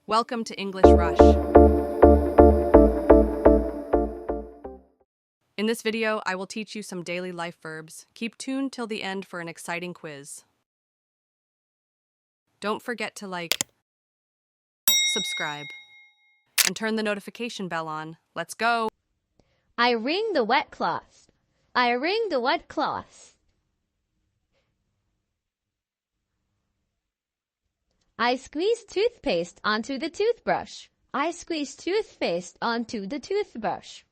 Welcome to English Rush. In this video, I will teach you some daily life verbs. Keep tuned till the end for an exciting quiz. Don't forget to like, subscribe, and turn the notification bell on. Let's go! I wring the wet cloth. I wring the wet cloth. I squeeze toothpaste onto the toothbrush. I squeeze toothpaste onto the toothbrush.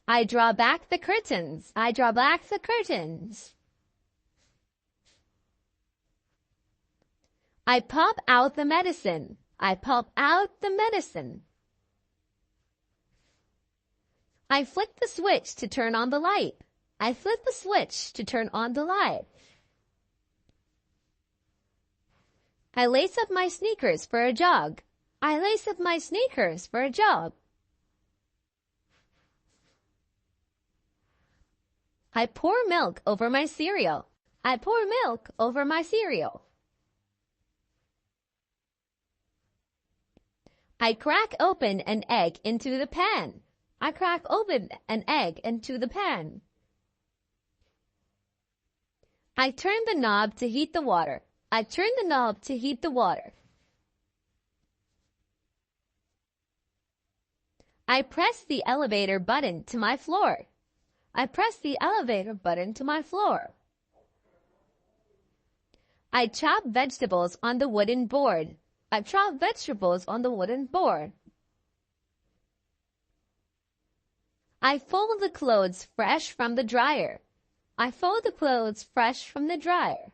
I draw back the curtains. I draw back the curtains. I pop out the medicine. I pop out the medicine. I flick the switch to turn on the light. I flick the switch to turn on the light. I lace up my sneakers for a jog. I lace up my sneakers for a jog. I pour milk over my cereal. I pour milk over my cereal. I crack open an egg into the pan. I crack open an egg into the pan. I turn the knob to heat the water. I turn the knob to heat the water. I press the elevator button to my floor. I press the elevator button to my floor. I chop vegetables on the wooden board. I chop vegetables on the wooden board. I fold the clothes fresh from the dryer. I fold the clothes fresh from the dryer.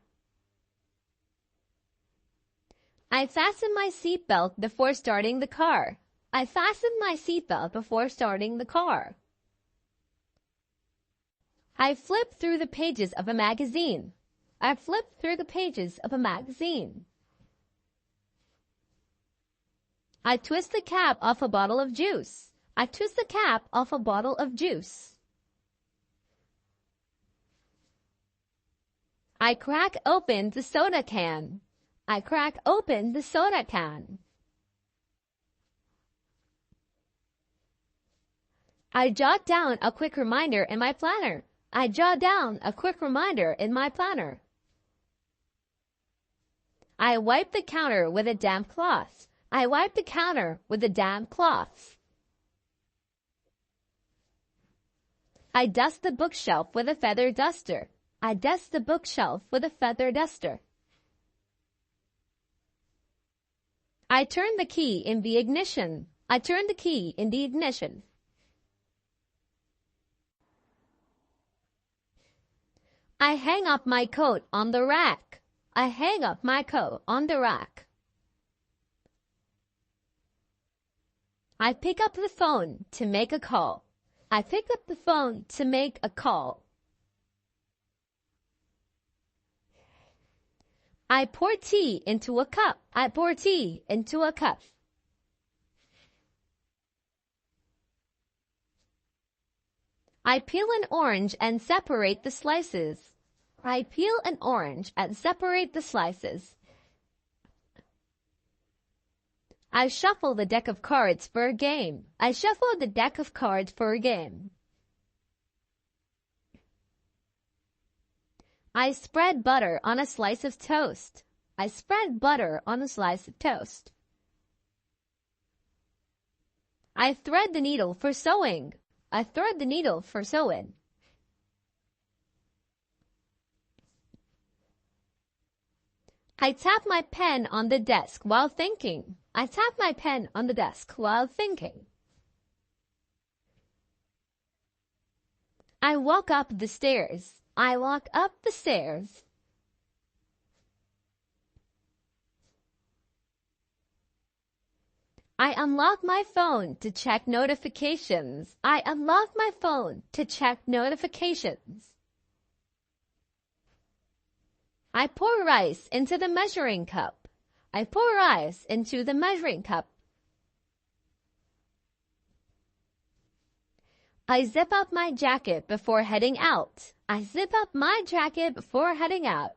I fasten my seatbelt before starting the car. I fasten my seatbelt before starting the car. I flip through the pages of a magazine. I flip through the pages of a magazine. I twist the cap off a bottle of juice. I twist the cap off a bottle of juice. I crack open the soda can. I crack open the soda can. I jot down a quick reminder in my planner. I jot down a quick reminder in my planner. I wipe the counter with a damp cloth. I wipe the counter with a damp cloth. I dust the bookshelf with a feather duster. I dust the bookshelf with a feather duster. I turn the key in the ignition. I turn the key in the ignition. I hang up my coat on the rack. I hang up my coat on the rack. I pick up the phone to make a call. I pick up the phone to make a call. I pour tea into a cup. I pour tea into a cup. I peel an orange and separate the slices. I peel an orange and separate the slices. I shuffle the deck of cards for a game. I shuffle the deck of cards for a game. I spread butter on a slice of toast. I spread butter on a slice of toast. I thread the needle for sewing. I thread the needle for sewing. I tap my pen on the desk while thinking. I tap my pen on the desk while thinking. I walk up the stairs. I walk up the stairs. I unlock my phone to check notifications. I unlock my phone to check notifications. I pour rice into the measuring cup. I pour rice into the measuring cup. I zip up my jacket before heading out. I zip up my jacket before heading out.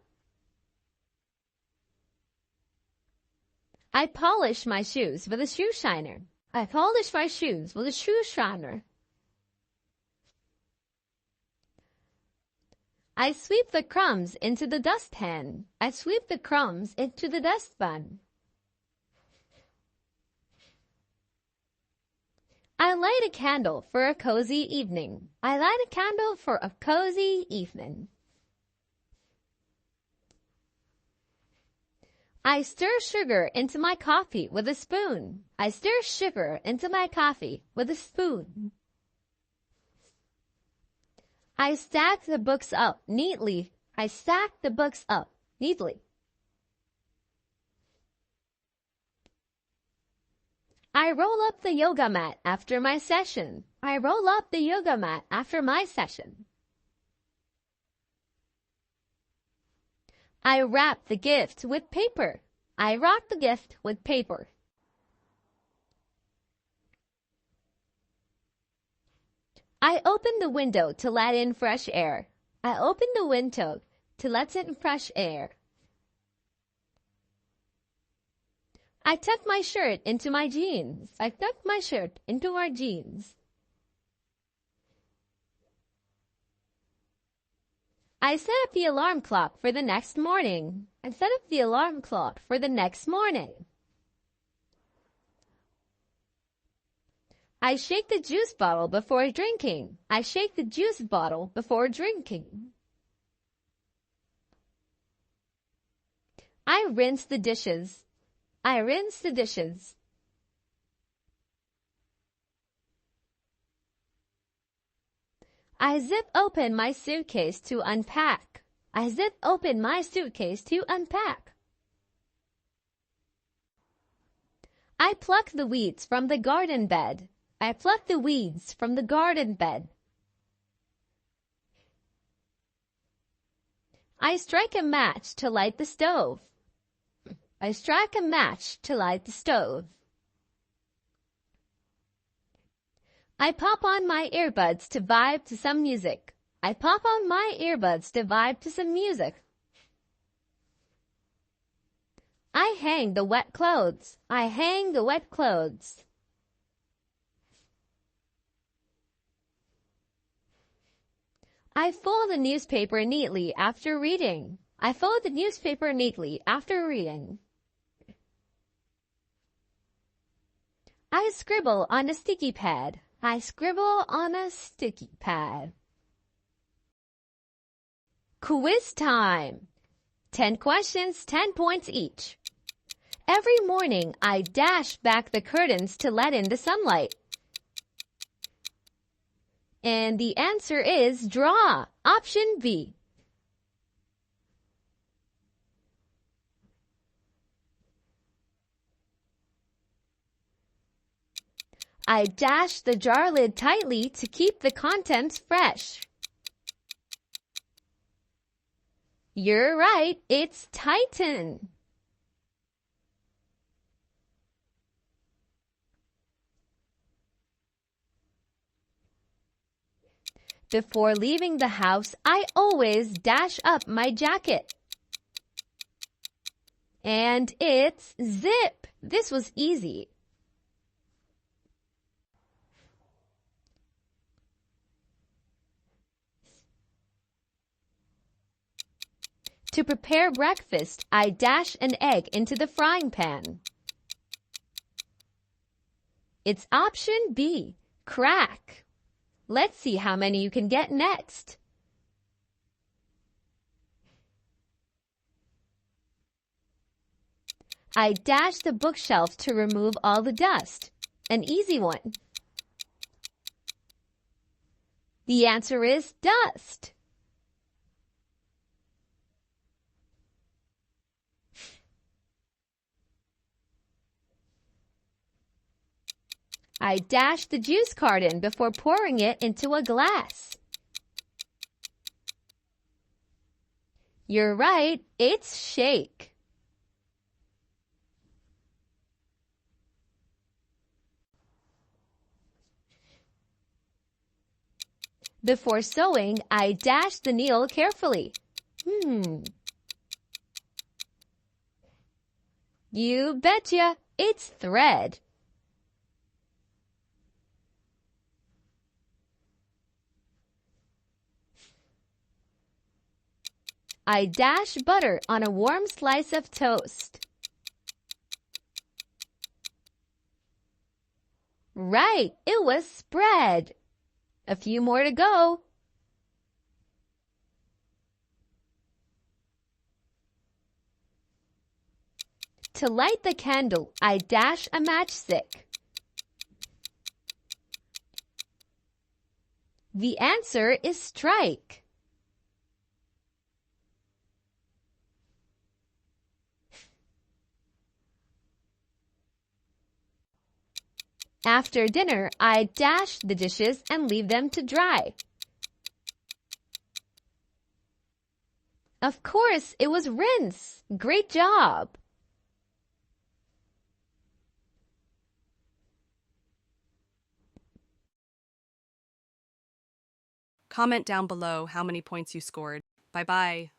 I polish my shoes with a shoe shiner. I polish my shoes with a shoe shiner. I sweep the crumbs into the dustpan. I sweep the crumbs into the dustpan. I light a candle for a cozy evening. I light a candle for a cozy evening. I stir sugar into my coffee with a spoon. I stir sugar into my coffee with a spoon. I stack the books up neatly. I stack the books up neatly. I roll up the yoga mat after my session. I roll up the yoga mat after my session. I wrap the gift with paper. I wrap the gift with paper. I open the window to let in fresh air. I open the window to let in fresh air. I tuck my shirt into my jeans. I tuck my shirt into my jeans. I set up the alarm clock for the next morning. I set up the alarm clock for the next morning. I shake the juice bottle before drinking. I shake the juice bottle before drinking. I rinse the dishes. I rinse the dishes. I zip open my suitcase to unpack. I zip open my suitcase to unpack. I pluck the weeds from the garden bed. I pluck the weeds from the garden bed. I strike a match to light the stove. I strike a match to light the stove. I pop on my earbuds to vibe to some music. I pop on my earbuds to vibe to some music. I hang the wet clothes. I hang the wet clothes. I fold the newspaper neatly after reading. I fold the newspaper neatly after reading. I scribble on a sticky pad. I scribble on a sticky pad. Quiz time! 10 questions, 10 points each. Every morning, I dash back the curtains to let in the sunlight. And the answer is draw. Option B. I dash the jar lid tightly to keep the contents fresh. You're right, it's tighten. Before leaving the house, I always dash up my jacket. And it's zip. This was easy. To prepare breakfast, I dash an egg into the frying pan. It's option B, crack. Let's see how many you can get next. I dash the bookshelf to remove all the dust. An easy one. The answer is dust. I dash the juice carton before pouring it into a glass. You're right, it's shake. Before sewing, I dash the needle carefully. You betcha, it's thread. I dash butter on a warm slice of toast. Right, it was spread. A few more to go. To light the candle, I dash a matchstick. The answer is strike. After dinner, I dash the dishes and leave them to dry. Of course, it was rinse. Great job. Comment down below how many points you scored. Bye-bye.